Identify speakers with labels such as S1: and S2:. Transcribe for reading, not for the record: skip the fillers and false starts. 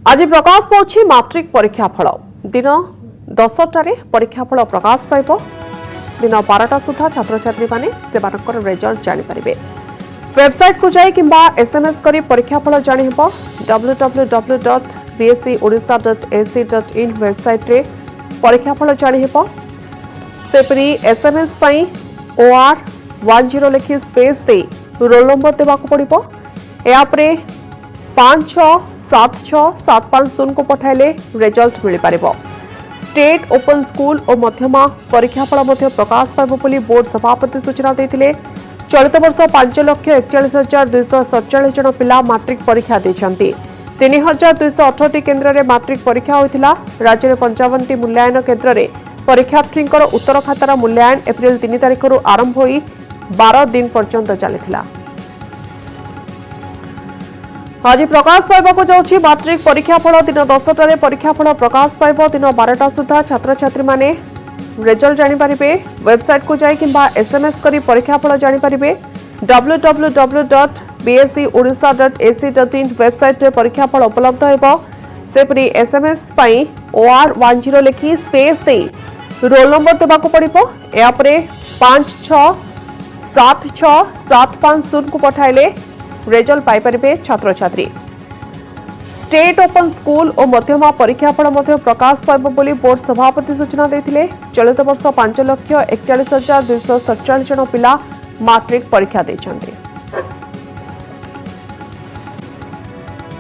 S1: आज प्रकाश पाउछि मैट्रिक परीक्षा फल दिन 10टार परीक्षा फल प्रकाश पाइब दिन 12टा सुधा छात्र छात्री माने सेमानकर रिजल्ट जानि परिबे। वेबसाइट को जाई किंबा एसएमएस करी परीक्षा फल जानि हेबो। www.bscodisha.ac.in वेबसाइट रे परीक्षा फल जानि हेबो। सेपरी एसएमएस पई OR10 लिखि स्पेस दे रोल नंबर देबाको पड़िबो। ऐप रे 567675 को पठाइले रिजल्ट मिल पारिबो। स्टेट ओपन स्कूल और मध्यमा परीक्षा फल प्रकाश पाइब बोली बोर्ड सभापति सूचना देथिले। चलित वर्ष 5,41,247 जन पिला मैट्रिक परीक्षा देछंती। 3,218 केन्द्र रे मैट्रिक परीक्षा होइथिला। राज्य रे 55टी मूल्यांकन केन्द्र रे परीक्षार्थींकर उत्तर खातार मूल्यांकन एप्रिल 3 तारिख रु आरंभ होई 12 दिन पर्यंत चलिथिला। आज प्रकाश पाइबाकू जाउछि मैट्रिक परीक्षा फल दिन 10टार परीक्षा फल प्रकाश पाइब दिन 12टा सुधा छात्र छात्री माने रिजल्ट जानि परिबे। वेबसाइट को जाई किंबा एसएमएस करी परीक्षा फल जानि परिबे। www.bscodisha.ac.in वेबसाइट रे परीक्षा फल उपलब्ध हेबो। सेपरी एसएमएस पई OR10 लिखि स्पेस दे रोल नंबर देबाकू पड़िबो। ऐप रे 567675 को पठाइले रिजल्ट पाई परिबे छात्र छात्री। स्टेट ओपन स्कूल और मध्यमा परीक्षा फल प्रकाश पाइब बोली बोर्ड सभापति सूचना देथिले। चलित वर्ष 5,41,247 जन पिला मैट्रिक परीक्षा देछन्ते।